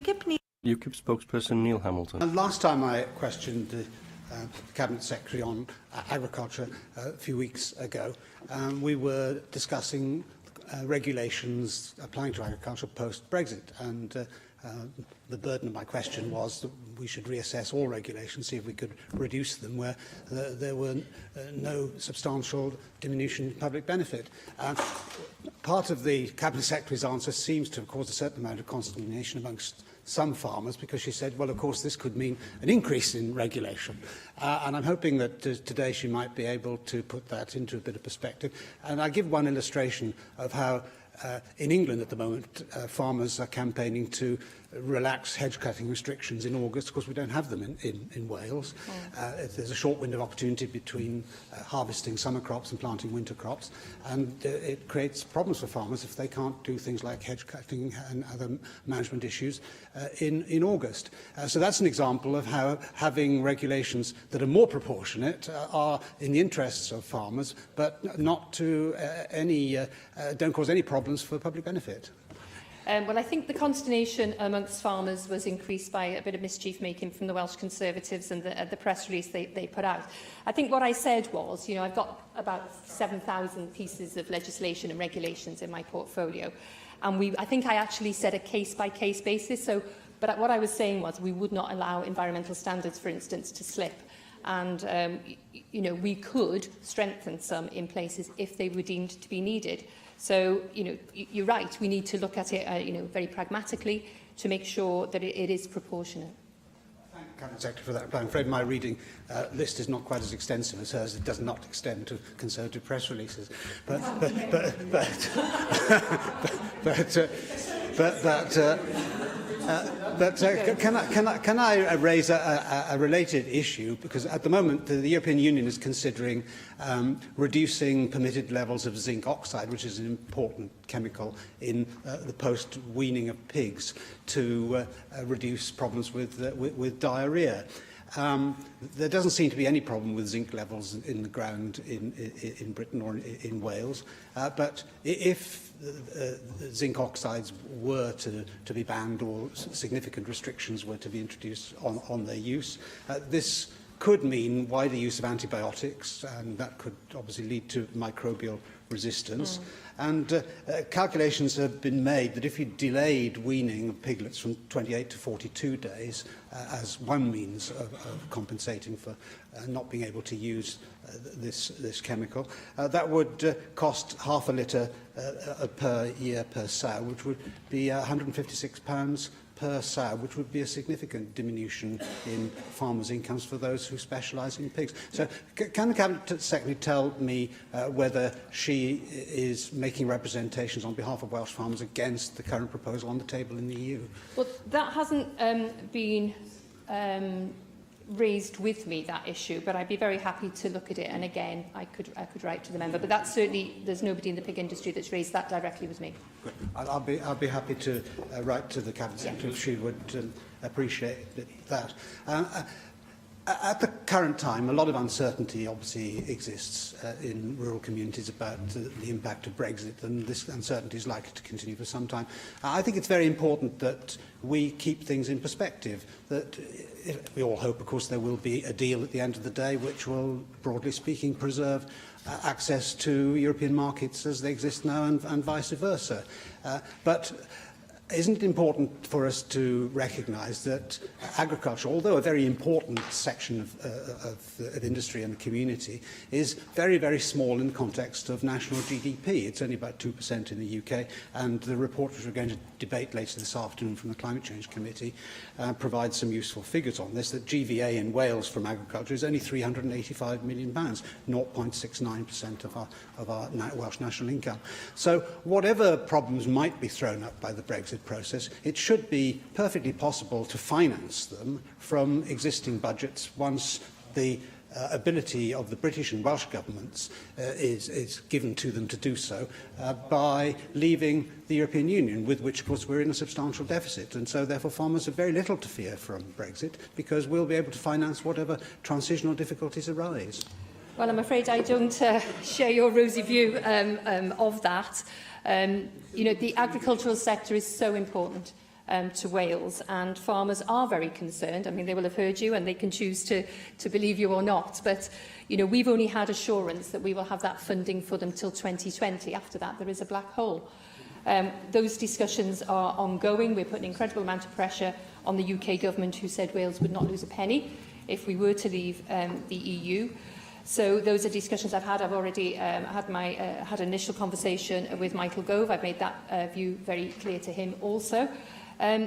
UKIP spokesperson Neil Hamilton. Last time I questioned the Cabinet Secretary on agriculture a few weeks ago, we were discussing regulations applying to agriculture post-Brexit, and the burden of my question was that we should reassess all regulations, see if we could reduce them where there were no substantial diminution in public benefit. Part of the Cabinet Secretary's answer seems to have caused a certain amount of consternation amongst some farmers, because she said, well, of course, this could mean an increase in regulation. And I'm hoping that today she might be able to put that into a bit of perspective. And I give one illustration of how in England at the moment, farmers are campaigning to relax hedge cutting restrictions in August. Of course, we don't have them in Wales. There's a short window of opportunity between harvesting summer crops and planting winter crops, and it creates problems for farmers if they can't do things like hedge cutting and other management issues in August. So that's an example of how having regulations that are more proportionate are in the interests of farmers, but not to don't cause any problems for public benefit. Well, I think the consternation amongst farmers was increased by a bit of mischief-making from the Welsh Conservatives and the press release they put out. I think what I said was, you know, I've got about 7,000 pieces of legislation and regulations in my portfolio, and I think I actually said a case-by-case basis. But what I was saying was we would not allow environmental standards, for instance, to slip. And, you know, we could strengthen some in places if they were deemed to be needed. So, you know, you're right, we need to look at it, you know, very pragmatically to make sure that it is proportionate. Thank you, Cabinet Secretary, for that. I'm afraid my reading list is not quite as extensive as hers. It does not extend to Conservative press releases. Can I raise a related issue? Because at the moment, the European Union is considering reducing permitted levels of zinc oxide, which is an important chemical in the post-weaning of pigs, to reduce problems with diarrhea. There doesn't seem to be any problem with zinc levels in the ground in Britain or in Wales, but if zinc oxides were to be banned or significant restrictions were to be introduced on their use, this could mean wider use of antibiotics, and that could obviously lead to microbial resistance. And calculations have been made that if you delayed weaning of piglets from 28 to 42 days as one means of compensating for not being able to use this chemical, that would cost half a litre per year per sow, which would be £156 per sow, which would be a significant diminution in farmers' incomes for those who specialise in pigs. So can the Cabinet Secretary tell me whether she is making representations on behalf of Welsh farmers against the current proposal on the table in the EU? Well, that hasn't been raised with me, that issue, but I'd be very happy to look at it, and again I could write to the member, but that's certainly, there's nobody in the pig industry that's raised that directly with me. Good. I'll be happy to write to the Cabinet Secretary if she would appreciate that. At the current time, a lot of uncertainty obviously exists in rural communities about the impact of Brexit, and this uncertainty is likely to continue for some time. I think it's very important that we keep things in perspective, that we all hope, of course, there will be a deal at the end of the day which will, broadly speaking, preserve access to European markets as they exist now, and vice versa. But isn't it important for us to recognise that agriculture, although a very important section of industry and community, is very, very small in the context of national GDP? It's only about 2% in the UK, and the report which we're going to debate later this afternoon from the Climate Change Committee provides some useful figures on this, that GVA in Wales from agriculture is only £385 million, 0.69% of our Welsh national income. So whatever problems might be thrown up by the Brexit process, it should be perfectly possible to finance them from existing budgets once the ability of the British and Welsh governments is given to them to do so by leaving the European Union, with which, of course, we're in a substantial deficit. And so, therefore, farmers have very little to fear from Brexit, because we'll be able to finance whatever transitional difficulties arise. Well, I'm afraid I don't share your rosy view of that. You know, the agricultural sector is so important. to Wales, and farmers are very concerned. I mean, they will have heard you and they can choose to believe you or not, but you know, we've only had assurance that we will have that funding for them till 2020. After that, there is a black hole. Those discussions are ongoing. We're putting an incredible amount of pressure on the UK government, who said Wales would not lose a penny if we were to leave the EU. So those are discussions I've had. I've already had an initial conversation with Michael Gove. I've made that view very clear to him also.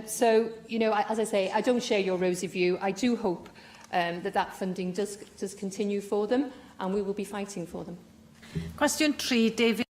So, you know, as I say, I don't share your rosy view. I do hope that funding does continue for them, and we will be fighting for them. Cwestiwn 3, David.